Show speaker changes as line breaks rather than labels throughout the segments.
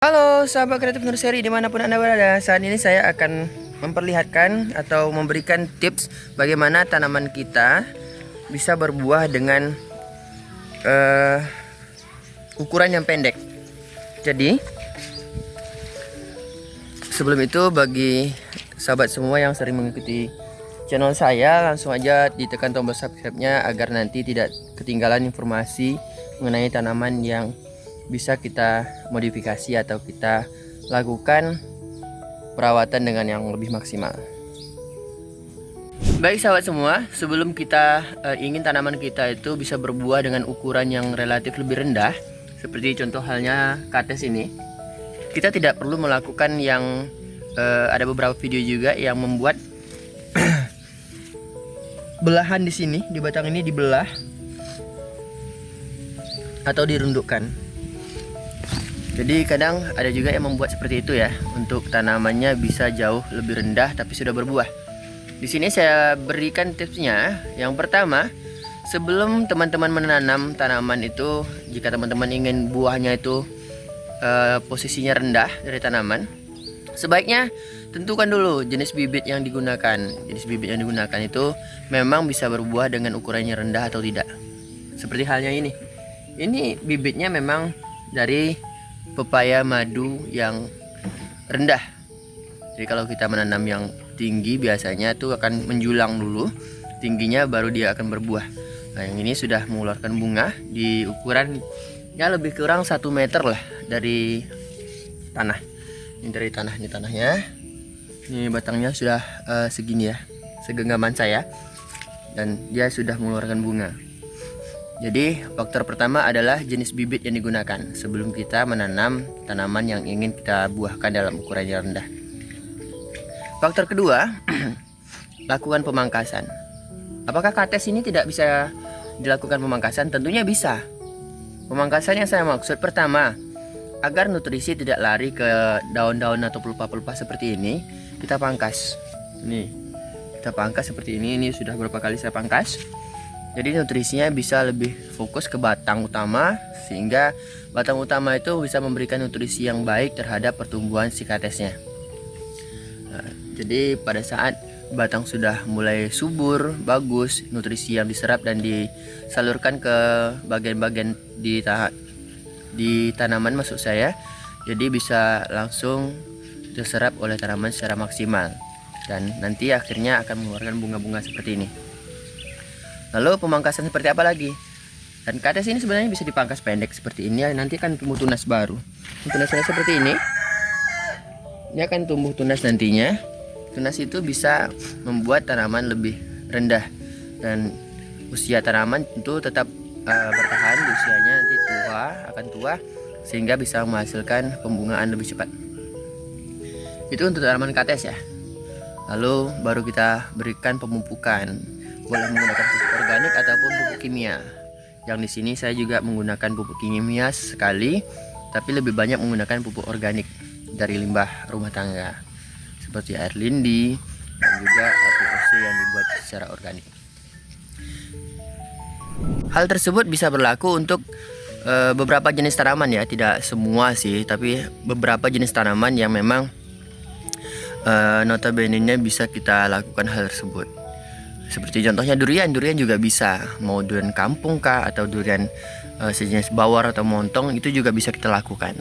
Halo sahabat kreatif nursery dimanapun anda berada. Saat ini saya akan memperlihatkan atau memberikan tips bagaimana tanaman kita bisa berbuah dengan ukuran yang pendek. Jadi sebelum itu, bagi sahabat semua yang sering mengikuti channel saya, langsung aja ditekan tombol subscribe-nya agar nanti tidak ketinggalan informasi mengenai tanaman yang bisa kita modifikasi atau kita lakukan perawatan dengan yang lebih maksimal. Baik sahabat semua, sebelum kita ingin tanaman kita itu bisa berbuah dengan ukuran yang relatif lebih rendah, seperti contoh halnya kates ini, kita tidak perlu melakukan yang ada beberapa video juga yang membuat belahan di sini, di batang ini dibelah atau dirundukkan. Jadi kadang ada juga yang membuat seperti itu ya, untuk tanamannya bisa jauh lebih rendah tapi sudah berbuah. Di sini saya berikan tipsnya. Yang pertama, sebelum teman-teman menanam tanaman itu, jika teman-teman ingin buahnya itu posisinya rendah dari tanaman, sebaiknya tentukan dulu jenis bibit yang digunakan. Jenis bibit yang digunakan itu memang bisa berbuah dengan ukurannya rendah atau tidak. Seperti halnya ini. Ini bibitnya memang dari pepaya madu yang rendah. Jadi kalau kita menanam yang tinggi, biasanya itu akan menjulang dulu tingginya, baru dia akan berbuah. Nah, yang ini sudah mengeluarkan bunga di ukuran ya lebih kurang 1 meter lah dari tanah. Ini dari tanah, ini tanahnya. Ini batangnya sudah segini ya, segenggaman saya, dan dia sudah mengeluarkan bunga. Jadi faktor pertama adalah jenis bibit yang digunakan sebelum kita menanam tanaman yang ingin kita buahkan dalam ukuran yang rendah. Faktor kedua, lakukan pemangkasan. Apakah kates ini tidak bisa dilakukan pemangkasan? Tentunya bisa. Pemangkasan yang saya maksud, pertama, agar nutrisi tidak lari ke daun-daun atau pelupa-pelupa seperti ini, kita pangkas. Nih, kita pangkas seperti ini. Ini sudah berapa kali saya pangkas. Jadi nutrisinya bisa lebih fokus ke batang utama, sehingga batang utama itu bisa memberikan nutrisi yang baik terhadap pertumbuhan si katesnya. Nah, jadi pada saat batang sudah mulai subur, bagus, nutrisi yang diserap dan disalurkan ke bagian-bagian di tanaman maksud saya, jadi bisa langsung terserap oleh tanaman secara maksimal, dan nanti akhirnya akan mengeluarkan bunga-bunga seperti ini. Lalu pemangkasan seperti apa lagi? Dan kates ini sebenarnya bisa dipangkas pendek seperti ini ya. Nanti akan tumbuh tunas baru. Tunasnya seperti ini. Ini akan tumbuh tunas nantinya. Tunas itu bisa membuat tanaman lebih rendah, dan usia tanaman itu tetap bertahan di usianya, nanti akan tua sehingga bisa menghasilkan pembungaan lebih cepat. Itu untuk tanaman kates ya. Lalu baru kita berikan pemupukan. Boleh menggunakan pupuk organik ataupun pupuk kimia. Yang di sini saya juga menggunakan pupuk kimia sekali, tapi lebih banyak menggunakan pupuk organik dari limbah rumah tangga, seperti air lindi dan juga POC yang dibuat secara organik. Hal tersebut bisa berlaku untuk beberapa jenis tanaman ya, tidak semua sih, tapi beberapa jenis tanaman yang memang notabene-nya bisa kita lakukan hal tersebut. Seperti contohnya durian juga bisa, mau durian kampung kah atau durian sejenis bawor atau montong, itu juga bisa kita lakukan.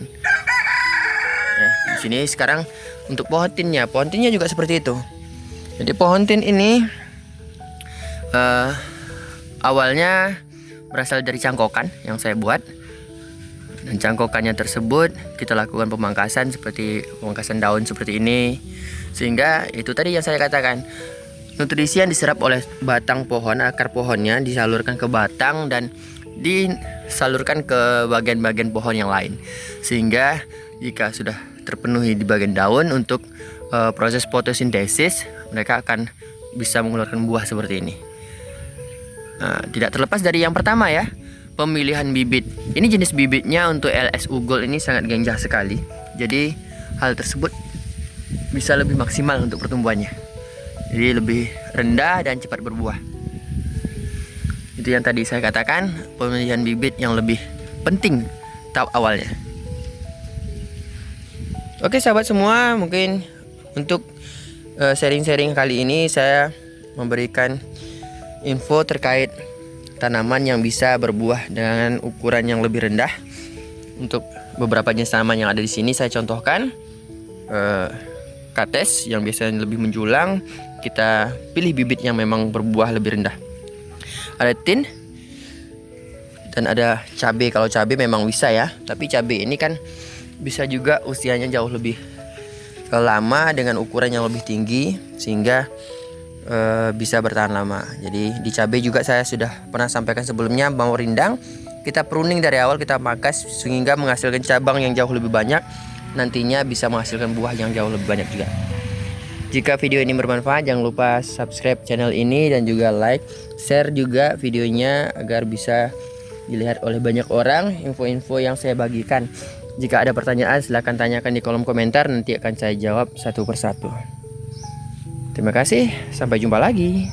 Di sini sekarang untuk pohon tinnya juga seperti itu. Jadi pohon tin ini awalnya berasal dari cangkokan yang saya buat, dan cangkokannya tersebut kita lakukan pemangkasan seperti pemangkasan daun seperti ini, sehingga itu tadi yang saya katakan, nutrisi yang diserap oleh batang pohon, akar pohonnya disalurkan ke batang dan disalurkan ke bagian-bagian pohon yang lain, sehingga jika sudah terpenuhi di bagian daun untuk proses fotosintesis, mereka akan bisa mengeluarkan buah seperti ini. Nah, tidak terlepas dari yang pertama ya, pemilihan bibit. Ini jenis bibitnya untuk LSU Gold ini sangat ganja sekali. Jadi hal tersebut bisa lebih maksimal untuk pertumbuhannya. Jadi lebih rendah dan cepat berbuah. Itu yang tadi saya katakan, pemilihan bibit yang lebih penting tahap awalnya. Oke sahabat semua, mungkin untuk sharing-sharing kali ini saya memberikan info terkait tanaman yang bisa berbuah dengan ukuran yang lebih rendah. Untuk beberapa jenis tanaman yang ada di sini saya contohkan kates yang biasanya lebih menjulang, kita pilih bibit yang memang berbuah lebih rendah. Ada tin dan ada cabai. Kalau cabai memang bisa ya, tapi cabai ini kan bisa juga usianya jauh lebih lama dengan ukuran yang lebih tinggi sehingga bisa bertahan lama. Jadi di cabai juga saya sudah pernah sampaikan sebelumnya, mau rindang kita pruning dari awal, kita pangkas sehingga menghasilkan cabang yang jauh lebih banyak, nantinya bisa menghasilkan buah yang jauh lebih banyak juga. Jika video ini bermanfaat, jangan lupa subscribe channel ini dan juga like, share juga videonya agar bisa dilihat oleh banyak orang info-info yang saya bagikan. Jika ada pertanyaan silahkan tanyakan di kolom komentar, nanti akan saya jawab satu persatu. Terima kasih, sampai jumpa lagi.